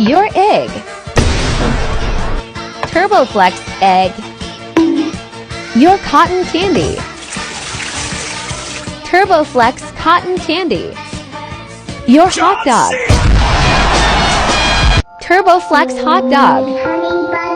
Your egg. TurboFlex egg. Your cotton candy. TurboFlex cotton candy. Your hot dog. TurboFlex hot dog.